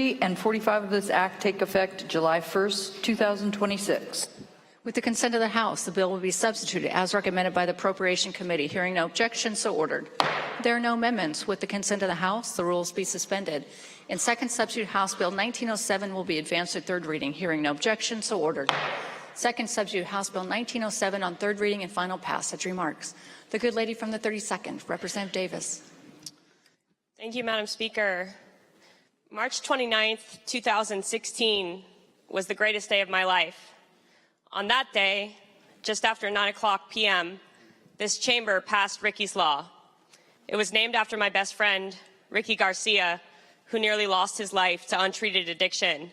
and 45 of this act take effect July 1st, 2026. With the consent of the House, the bill will be substituted as recommended by the Appropriation Committee. Hearing no objection, so ordered. There are no amendments. With the consent of the House, the rules be suspended. And second substitute House Bill 1907 will be advanced to third reading. Hearing no objection, so ordered. Second substitute House Bill 1907 on third reading and final passage. Remarks. The good lady from the 32nd, Representative Davis. Thank you, Madam Speaker. March 29th, 2016 was the greatest day of my life. On that day, just after 9:00 p.m., this chamber passed Ricky's Law. It was named after my best friend, Ricky Garcia, who nearly lost his life to untreated addiction.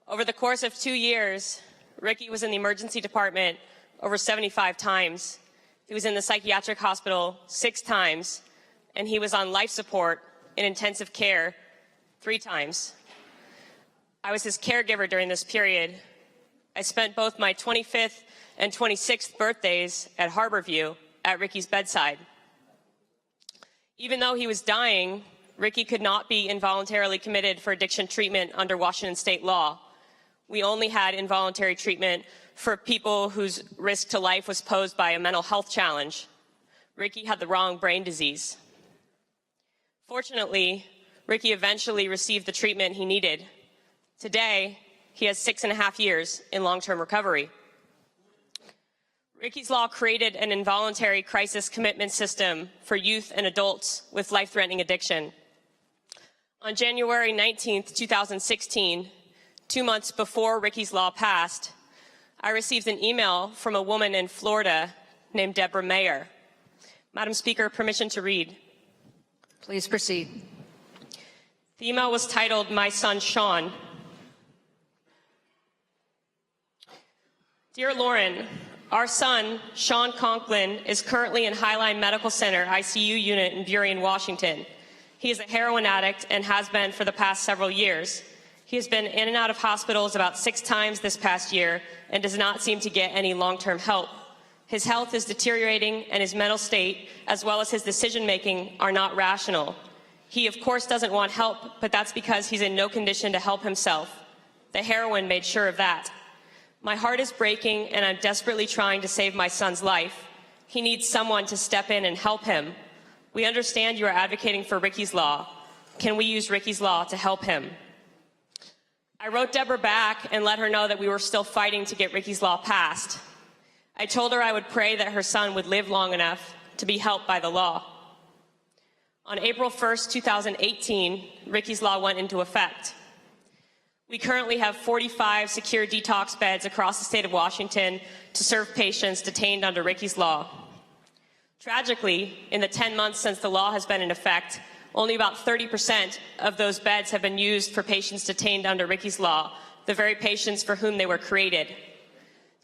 Over the course of 2 years, Ricky was in the emergency department over 75 times. He was in the psychiatric hospital 6 times, and he was on life support in intensive care 3 times. I was his caregiver during this period. I spent both my 25th and 26th birthdays at Harborview at Ricky's bedside. Even though he was dying, Ricky could not be involuntarily committed for addiction treatment under Washington state law. We only had involuntary treatment for people whose risk to life was posed by a mental health challenge. Ricky had the wrong brain disease. Fortunately, Ricky eventually received the treatment he needed. Today, he has 6.5 years in long-term recovery. Ricky's Law created an involuntary crisis commitment system for youth and adults with life-threatening addiction. On January 19th, 2016, 2 months before Ricky's Law passed, I received an email from a woman in Florida named Deborah Mayer. Madam Speaker, permission to read. Please proceed. The email was titled, "My Son Sean." Dear Lauren, our son, Sean Conklin, is currently in Highline Medical Center ICU unit in Burien, Washington. He is a heroin addict and has been for the past several years. He has been in and out of hospitals about 6 times this past year and does not seem to get any long-term help. His health is deteriorating and his mental state, as well as his decision-making, are not rational. He, of course, doesn't want help, but that's because he's in no condition to help himself. The heroin made sure of that. My heart is breaking, and I'm desperately trying to save my son's life. He needs someone to step in and help him. We understand you are advocating for Ricky's Law. Can we use Ricky's Law to help him? I wrote Deborah back and let her know that we were still fighting to get Ricky's Law passed. I told her I would pray that her son would live long enough to be helped by the law. On April 1st, 2018, Ricky's Law went into effect. We currently have 45 secure detox beds across the state of Washington to serve patients detained under Ricky's Law. Tragically, in the 10 months since the law has been in effect, only about 30% of those beds have been used for patients detained under Ricky's Law, the very patients for whom they were created.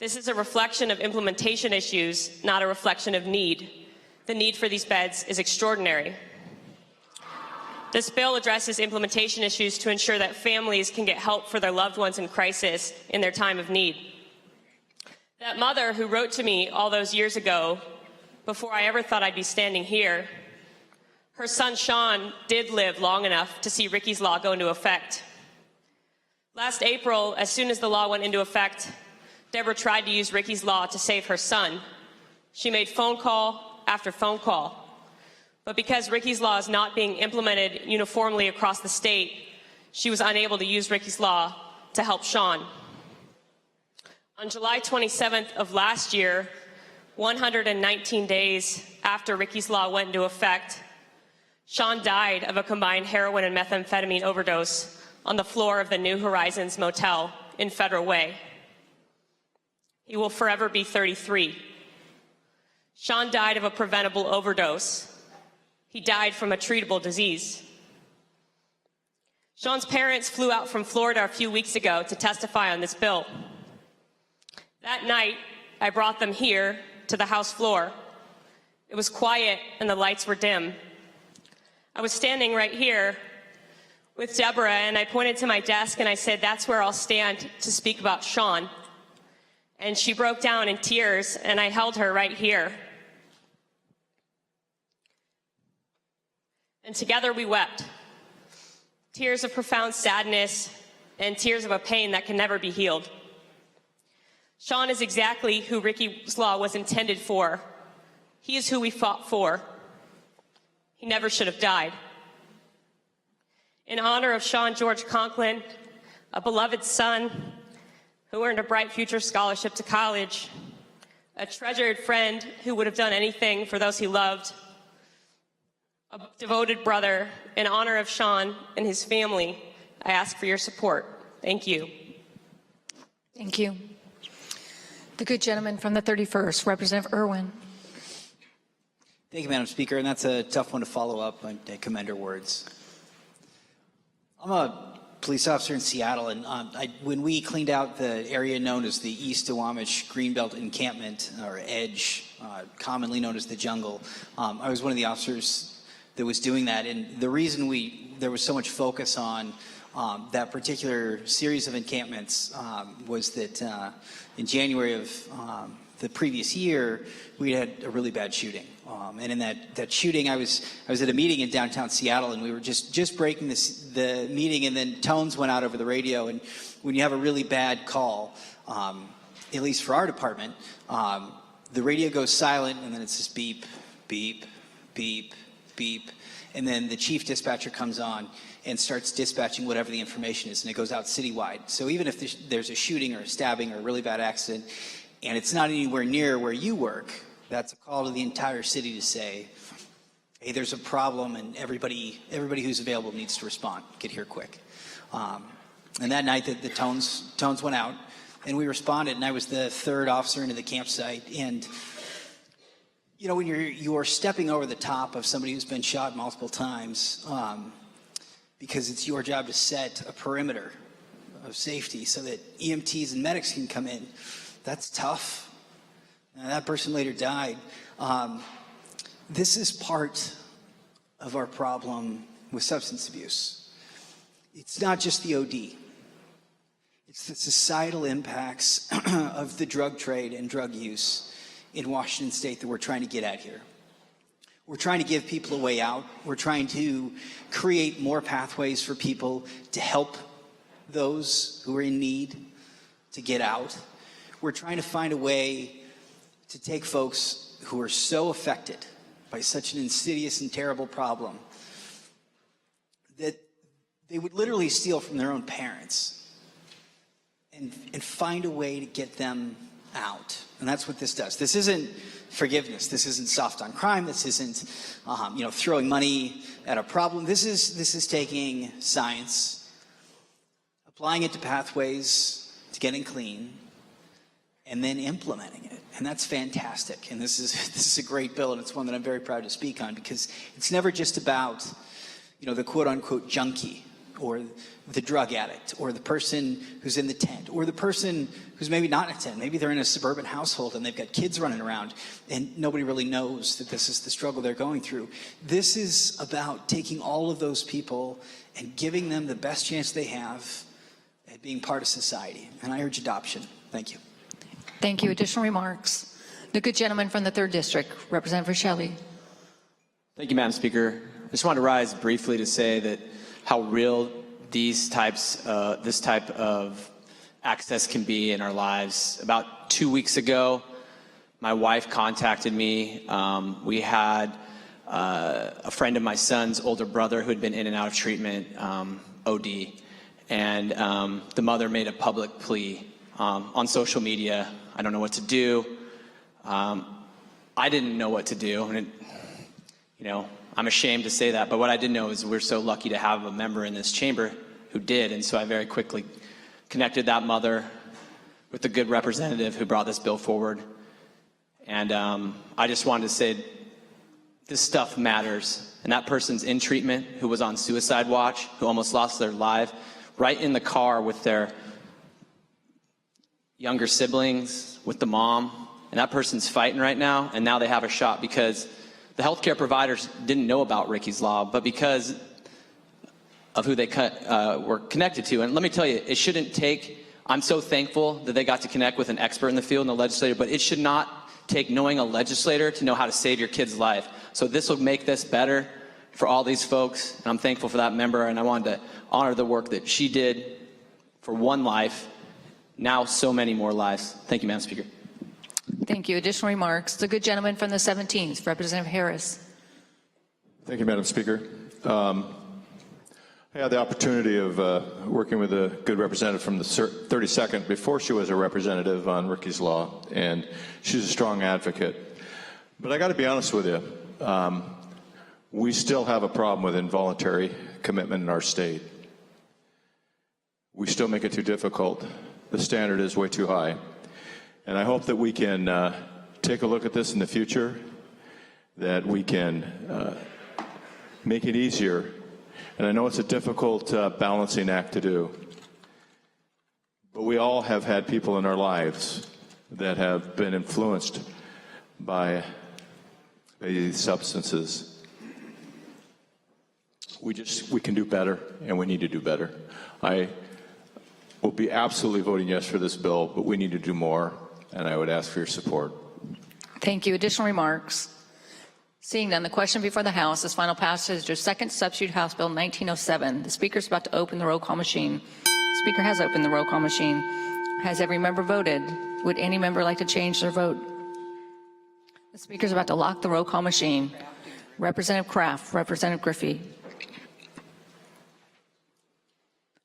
This is a reflection of implementation issues, not a reflection of need. The need for these beds is extraordinary. This bill addresses implementation issues to ensure that families can get help for their loved ones in crisis in their time of need. That mother who wrote to me all those years ago, before I ever thought I'd be standing here, her son Sean did live long enough to see Ricky's Law go into effect. Last April, as soon as the law went into effect, Deborah tried to use Ricky's Law to save her son. She made phone call after phone call. But because Ricky's Law is not being implemented uniformly across the state, she was unable to use Ricky's Law to help Sean. On July 27th of last year, 119 days after Ricky's Law went into effect, Sean died of a combined heroin and methamphetamine overdose on the floor of the New Horizons Motel in Federal Way. He will forever be 33. Sean died of a preventable overdose. He died from a treatable disease. Sean's parents flew out from Florida a few weeks ago to testify on this bill. That night, I brought them here to the House floor. It was quiet and the lights were dim. I was standing right here with Deborah, and I pointed to my desk and I said, "That's where I'll stand to speak about Sean." And she broke down in tears, and I held her right here. And together we wept. tears of profound sadness, and tears of a pain that can never be healed. Sean is exactly who Ricky's Law was intended for. He is who we fought for. He never should have died. In honor of Sean George Conklin, a beloved son who earned a Bright Future scholarship to college, a treasured friend who would have done anything for those he loved, a devoted brother, in honor of Sean and his family, I ask for your support. Thank you. Thank you. The good gentleman from the 31st, Representative Irwin. Thank you, Madam Speaker, and that's a tough one to follow up. I commend her words. I'm a police officer in Seattle, and when we cleaned out the area known as the East Duwamish Greenbelt Encampment, or EDGE, commonly known as the Jungle, I was one of the officers that was doing that. And the reason there was so much focus on that particular series of encampments was that in January of the previous year, we had a really bad shooting. And in that shooting, I was at a meeting in downtown Seattle, and we were just breaking the meeting, and then tones went out over the radio. And when you have a really bad call, at least for our department, the radio goes silent, and then it's just beep, beep, beep, beep. And then the chief dispatcher comes on and starts dispatching whatever the information is, and it goes out citywide. So even if there's a shooting or a stabbing or a really bad accident, and it's not anywhere near where you work, that's a call to the entire city to say, hey, there's a problem, and everybody who's available needs to respond. Get here quick. And that night, the tones went out, and we responded, and I was the third officer into the campsite. And you know, when you're stepping over the top of somebody who's been shot multiple times, because it's your job to set a perimeter of safety so that EMTs and medics can come in, that's tough. And that person later died. This is part of our problem with substance abuse. It's not just the OD. It's the societal impacts of the drug trade and drug use in Washington State that we're trying to get at here. We're trying to give people a way out. We're trying to create more pathways for people to help those who are in need to get out. We're trying to find a way to take folks who are so affected by such an insidious and terrible problem that they would literally steal from their own parents and find a way to get them out. And that's what this does. This isn't forgiveness. This isn't soft on crime. This isn't throwing money at a problem. This is taking science, applying it to pathways to getting clean, and then implementing it. And that's fantastic. And this is a great bill, and it's one that I'm very proud to speak on, because it's never just about the quote unquote junkie, or the drug addict, or the person who's in the tent, or the person who's maybe not in a tent. Maybe they're in a suburban household and they've got kids running around and nobody really knows that this is the struggle they're going through. This is about taking all of those people and giving them the best chance they have at being part of society. And I urge adoption. Thank you. Thank you. Additional remarks? The good gentleman from the 3rd District, Representative Shelley. Thank you, Madam Speaker. I just wanted to rise briefly to say that how real this type of access can be in our lives. About 2 weeks ago, my wife contacted me. We had a friend of my son's older brother who had been in and out of treatment, OD, and the mother made a public plea on social media. I don't know what to do. I didn't know what to do, and I'm ashamed to say that, but what I did know is we're so lucky to have a member in this chamber who did, and so I very quickly connected that mother with the good representative who brought this bill forward. And I just wanted to say this stuff matters, and that person's in treatment who was on suicide watch, who almost lost their life, right in the car with their younger siblings, with the mom, and that person's fighting right now, and now they have a shot because the healthcare providers didn't know about Ricky's Law, but because of who they were connected to. And let me tell you, it shouldn't take, I'm so thankful that they got to connect with an expert in the field and a legislator, but it should not take knowing a legislator to know how to save your kid's life. So this will make this better for all these folks, and I'm thankful for that member, and I wanted to honor the work that she did for one life, now so many more lives. Thank you, Madam Speaker. Thank you. Additional remarks. The good gentleman from the 17th, Representative Harris. Thank you, Madam Speaker. I had the opportunity of working with a good representative from the 32nd before she was a representative on Ricky's Law, and she's a strong advocate. But I got to be honest with you, we still have a problem with involuntary commitment in our state. We still make it too difficult. The standard is way too high. And I hope that we can take a look at this in the future, that we can make it easier. And I know it's a difficult balancing act to do, but we all have had people in our lives that have been influenced by these substances. We can do better, and we need to do better. I will be absolutely voting yes for this bill, but we need to do more, and I would ask for your support. Thank you. Additional remarks. Seeing none, the question before the House is final passage of second substitute House Bill 1907. The Speaker is about to open the roll call machine. The Speaker has opened the roll call machine. Has every member voted? Would any member like to change their vote? The Speaker is about to lock the roll call machine. Representative Kraft, Representative Griffey.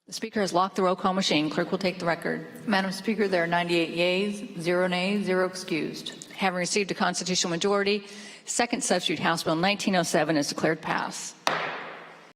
The Speaker has locked the roll call machine. Clerk will take the record. Madam Speaker, there are 98 yeas, 0 nays, 0 excused. Having received a constitutional majority, second substitute House Bill 1907 is declared pass.